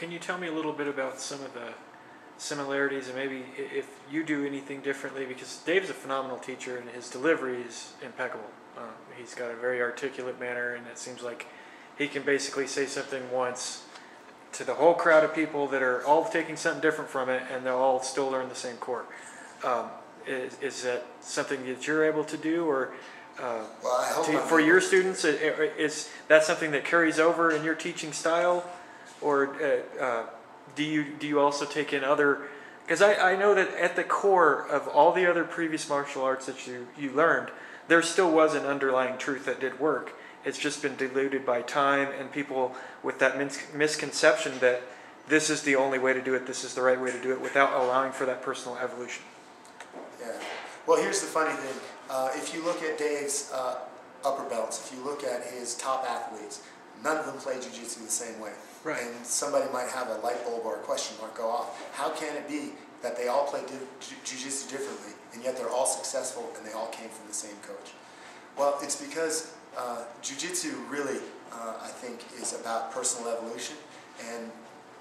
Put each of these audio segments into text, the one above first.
can you tell me a little bit about some of the similarities, and maybe if you do anything differently? Because Dave's a phenomenal teacher, and his delivery is impeccable. He's got a very articulate manner, and it seems like he can basically say something once to the whole crowd of people that are all taking something different from it, and they'll all still learn the same core. Is that something that you're able to do, or for your students, is that something that carries over in your teaching style, or do you also take in other? Because I know that at the core of all the other previous martial arts that you learned, there still was an underlying truth that did work. It's just been diluted by time and people with that misconception that this is the only way to do it, this is the right way to do it, without allowing for that personal evolution. Yeah. Well, here's the funny thing. If you look at Dave's upper belts, if you look at his top athletes, none of them play jiu-jitsu the same way. Right. And somebody might have a light bulb or a question mark go off. How can it be that they all play jiu-jitsu differently, and yet they're all successful and they all came from the same coach? Well, it's because jiu-jitsu really, I think, is about personal evolution and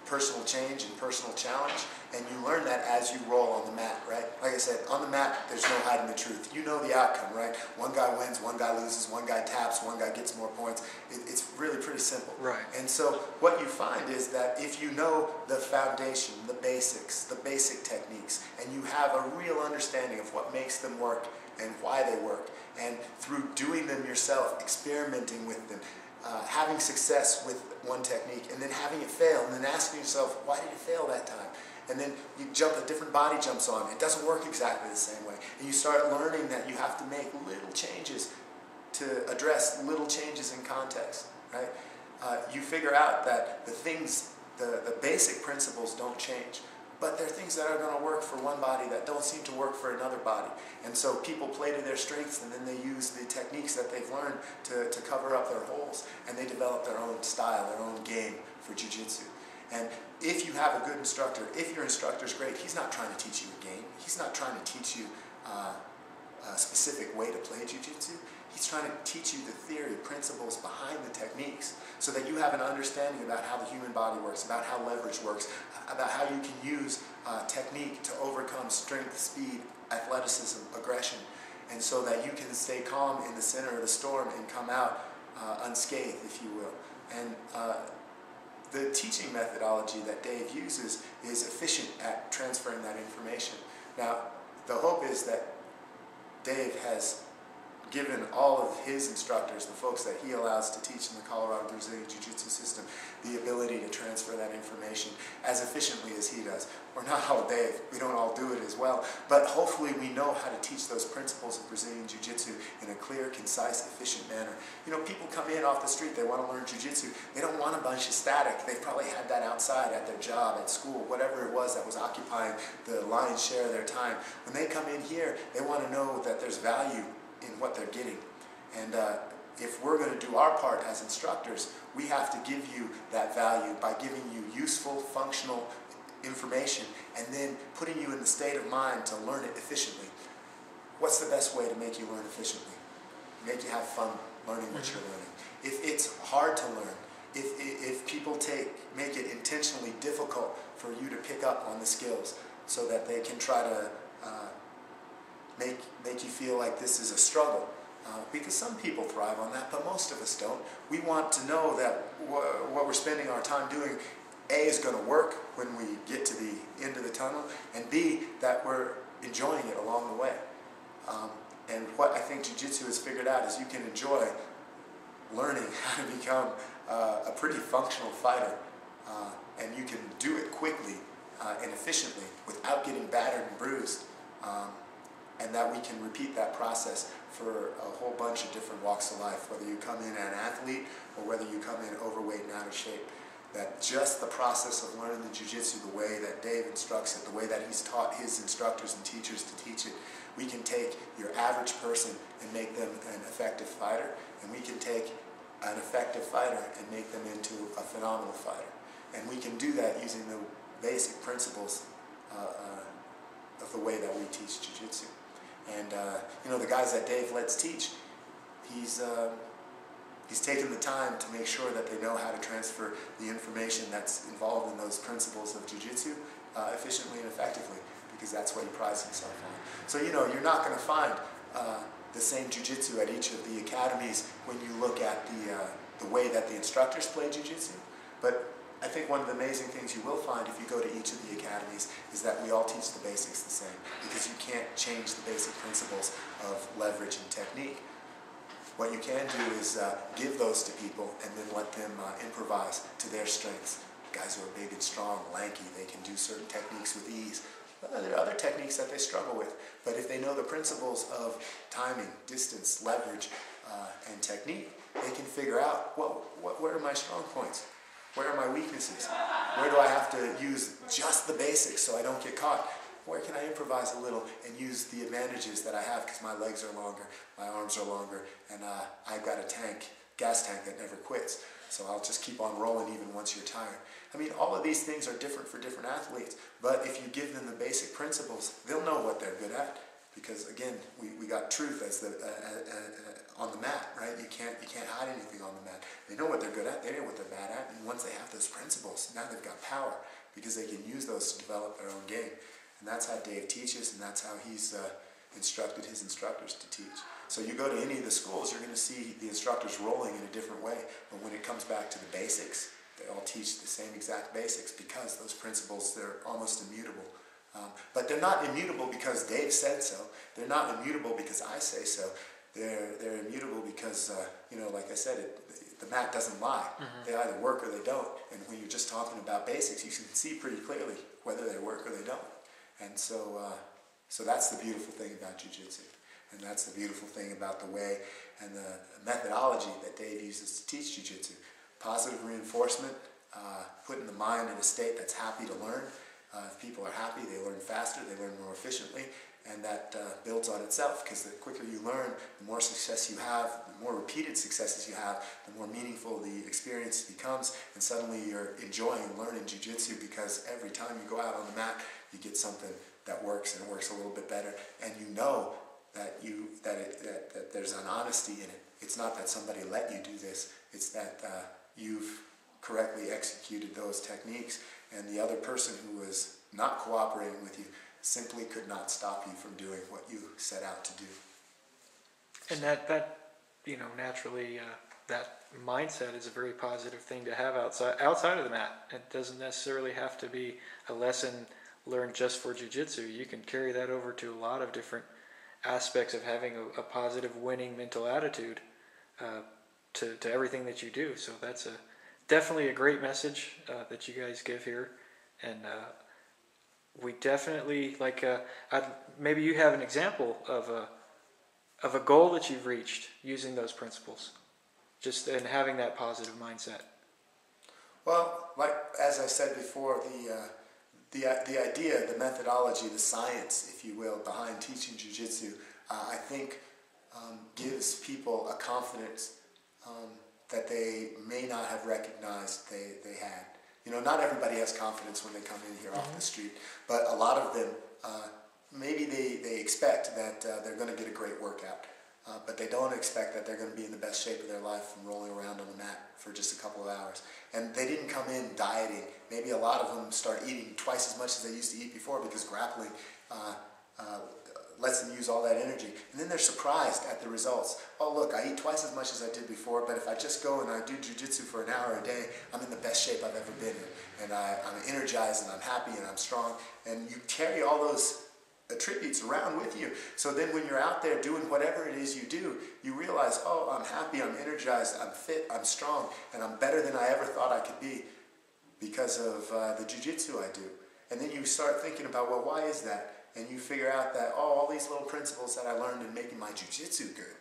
personal change and personal challenge, and you learn that as you roll on the mat, right? Like I said, on the mat, there's no hiding the truth. You know the outcome, right? One guy wins, one guy loses, one guy taps, one guy gets more points. It's really pretty simple. Right. And so what you find is that if you know the foundation, the basics, the basic techniques, and you have a real understanding of what makes them work and why they work, and through doing them yourself, experimenting with them, having success with one technique, and then having it fail, and then asking yourself, why did it fail that time? And then you jump, a different body jumps on. It doesn't work exactly the same way. And you start learning that you have to make little changes to address little changes in context, right? You figure out that the things, the basic principles don't change, but there are things that are going to work for one body that don't seem to work for another body. And so people play to their strengths, and then they use the techniques that they've learned to cover up their holes, and they develop their own style, their own game for jiu-jitsu. And if you have a good instructor, if your instructor's great, he's not trying to teach you a game. He's not trying to teach you a specific way to play jiu-jitsu. He's trying to teach you the theory, principles behind the techniques, so that you have an understanding about how the human body works, about how leverage works, about how you can use technique to overcome strength, speed, athleticism, aggression, and so that you can stay calm in the center of the storm and come out unscathed, if you will. And the teaching methodology that Dave uses is efficient at transferring that information. Now, the hope is that Dave has given all of his instructors, the folks that he allows to teach in the Colorado Brazilian Jiu Jitsu system, the ability to transfer that information as efficiently as he does. We're not all Dave, we don't all do it as well, but hopefully we know how to teach those principles of Brazilian Jiu Jitsu in a clear, concise, efficient manner. You know, people come in off the street, they want to learn Jiu Jitsu, they don't want a bunch of static. They've probably had that outside at their job, at school, whatever it was that was occupying the lion's share of their time. When they come in here, they want to know that there's value in what they're getting. And if we're going to do our part as instructors, we have to give you that value by giving you useful, functional information and then putting you in the state of mind to learn it efficiently. What's the best way to make you learn efficiently? Make you have fun learning what you're learning. If it's hard to learn, if people make it intentionally difficult for you to pick up on the skills so that they can try to make you feel like this is a struggle. Because some people thrive on that, but most of us don't. We want to know that what we're spending our time doing, A, is going to work when we get to the end of the tunnel, and B, that we're enjoying it along the way. And what I think Jiu Jitsu has figured out is you can enjoy learning how to become a pretty functional fighter, and you can do it quickly and efficiently without getting battered and bruised. And that we can repeat that process for a whole bunch of different walks of life, whether you come in an athlete or whether you come in overweight and out of shape. That just the process of learning the jiu-jitsu, the way that Dave instructs it, the way that he's taught his instructors and teachers to teach it, we can take your average person and make them an effective fighter, and we can take an effective fighter and make them into a phenomenal fighter. And we can do that using the basic principles of the way that we teach jiu-jitsu. And you know, the guys that Dave lets teach, he's He's taken the time to make sure that they know how to transfer the information that's involved in those principles of jiu-jitsu efficiently and effectively, because that's what he prides himself on. So, you know, you're not going to find the same jiu-jitsu at each of the academies when you look at the way that the instructors play jiu-jitsu. But I think one of the amazing things you will find if you go to each of the academies is that we all teach the basics the same, because you can't change the basic principles of leverage and technique. What you can do is give those to people and then let them improvise to their strengths. Guys who are big and strong, lanky, they can do certain techniques with ease. There are other techniques that they struggle with, but if they know the principles of timing, distance, leverage, and technique, they can figure out, where are my strong points? Where are my weaknesses? Where do I have to use just the basics so I don't get caught? Where can I improvise a little and use the advantages that I have because my legs are longer, my arms are longer, and I've got a gas tank that never quits. So I'll just keep on rolling even once you're tired. I mean, all of these things are different for different athletes, but if you give them the basic principles, they'll know what they're good at. Because again, we got truth as on the mat, right? You can't hide anything on the mat. They know what they're good at, they know what they're bad at, and once they have those principles, now they've got power because they can use those to develop their own game. And that's how Dave teaches, and that's how he's instructed his instructors to teach. So you go to any of the schools, you're going to see the instructors rolling in a different way. But when it comes back to the basics, they all teach the same exact basics because those principles, they're almost immutable. But they're not immutable because Dave said so. They're not immutable because I say so. They're immutable because, you know, like I said, the mat doesn't lie. Mm-hmm. They either work or they don't. And when you're just talking about basics, you can see pretty clearly whether they work or they don't. And so that's the beautiful thing about jiu-jitsu. And that's the beautiful thing about the way and the methodology that Dave uses to teach jiu-jitsu. Positive reinforcement, putting the mind in a state that's happy to learn. If people are happy, they learn faster, they learn more efficiently, and that builds on itself, because the quicker you learn, the more success you have, the more repeated successes you have, the more meaningful the experience becomes, and suddenly you're enjoying learning jiu-jitsu because every time you go out on the mat, you get something that works, and it works a little bit better, and you know that there's an honesty in it. It's not that somebody let you do this, it's that you've correctly executed those techniques, and the other person who was not cooperating with you simply could not stop you from doing what you set out to do. And that you know, naturally, that mindset is a very positive thing to have outside of the mat. It doesn't necessarily have to be a lesson learned just for jiu-jitsu. You can carry that over to a lot of different aspects of having a positive, winning mental attitude to everything that you do. So that's definitely a great message that you guys give here, and we definitely maybe you have an example of a goal that you've reached using those principles, just and having that positive mindset. Well, like as I said before, the idea, the methodology, the science, if you will, behind teaching jiu-jitsu, I think gives people a confidence that they may not have recognized they had. You know, not everybody has confidence when they come in here off the street, but a lot of them, maybe they expect that they're going to get a great workout, but they don't expect that they're going to be in the best shape of their life from rolling around on the mat for just a couple of hours. And they didn't come in dieting. Maybe a lot of them start eating twice as much as they used to eat before because grappling lets them use all that energy. And then they're surprised at the results. Oh, look, I eat twice as much as I did before, but if I just go and I do jiu-jitsu for an hour a day, I'm in the best shape I've ever been in. And I'm energized and I'm happy and I'm strong. And you carry all those attributes around with you. So then when you're out there doing whatever it is you do, you realize, oh, I'm happy, I'm energized, I'm fit, I'm strong, and I'm better than I ever thought I could be because of the jiu-jitsu I do. And then you start thinking about, well, why is that? And you figure out that, oh, all these little principles that I learned in making my jiu-jitsu good,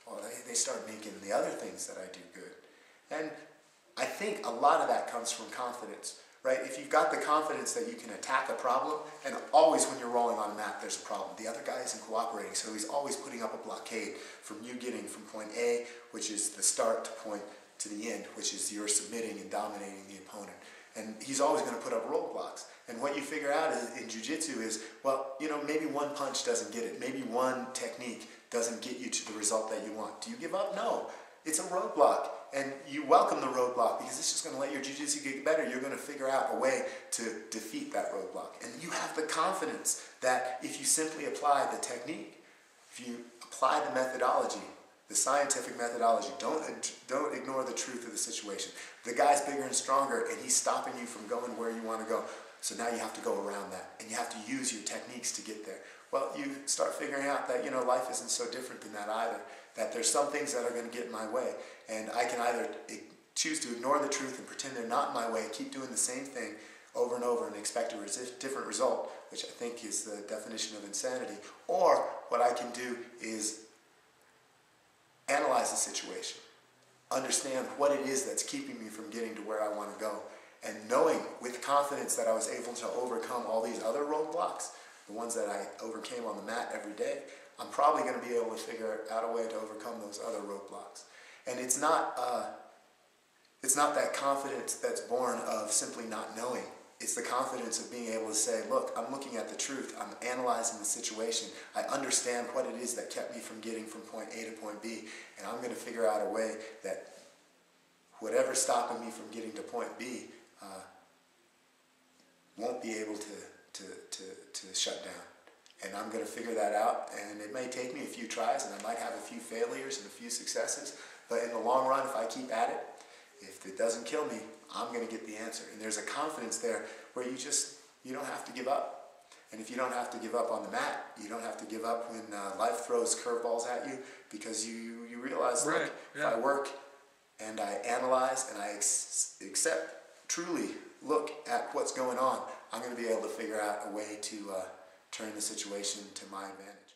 well, they start making the other things that I do good. And I think a lot of that comes from confidence, right? If you've got the confidence that you can attack a problem, and always when you're rolling on a mat, there's a problem. The other guy isn't cooperating, so he's always putting up a blockade from you getting from point A, which is the start, to the end, which is you're submitting and dominating the opponent. And he's always going to put up roadblocks. And what you figure out in jiu-jitsu is, well, you know, maybe one punch doesn't get it. Maybe one technique doesn't get you to the result that you want. Do you give up? No. It's a roadblock. and you welcome the roadblock because it's just going to let your jiu-jitsu get better. You're going to figure out a way to defeat that roadblock. And you have the confidence that if you simply apply the technique, if you apply the methodology, the scientific methodology, don't ignore the truth of the situation. The guy's bigger and stronger, and he's stopping you from going where you want to go. So now you have to go around that, and you have to use your techniques to get there. Well, you start figuring out that, life isn't so different than that either. That there's some things that are going to get in my way, and I can either choose to ignore the truth and pretend they're not in my way, keep doing the same thing over and over and expect a different result, which I think is the definition of insanity. Or what I can do is analyze the situation, understand what it is that's keeping me from getting to where I want to go, and knowing with confidence that I was able to overcome all these other roadblocks, the ones that I overcame on the mat every day, I'm probably going to be able to figure out a way to overcome those other roadblocks. And it's not that confidence that's born of simply not knowing. It's the confidence of being able to say, look, I'm looking at the truth. I'm analyzing the situation. I understand what it is that kept me from getting from point A to point B. And I'm going to figure out a way that whatever's stopping me from getting to point B won't be able to shut down. And I'm going to figure that out. And it may take me a few tries, and I might have a few failures and a few successes. But in the long run, if I keep at it, if it doesn't kill me, I'm going to get the answer. And there's a confidence there where you don't have to give up. And if you don't have to give up on the mat, you don't have to give up when life throws curveballs at you, because you realize, Right, look, yeah. if I work and I analyze and I accept, truly look at what's going on, I'm going to be able to figure out a way to turn the situation to my advantage.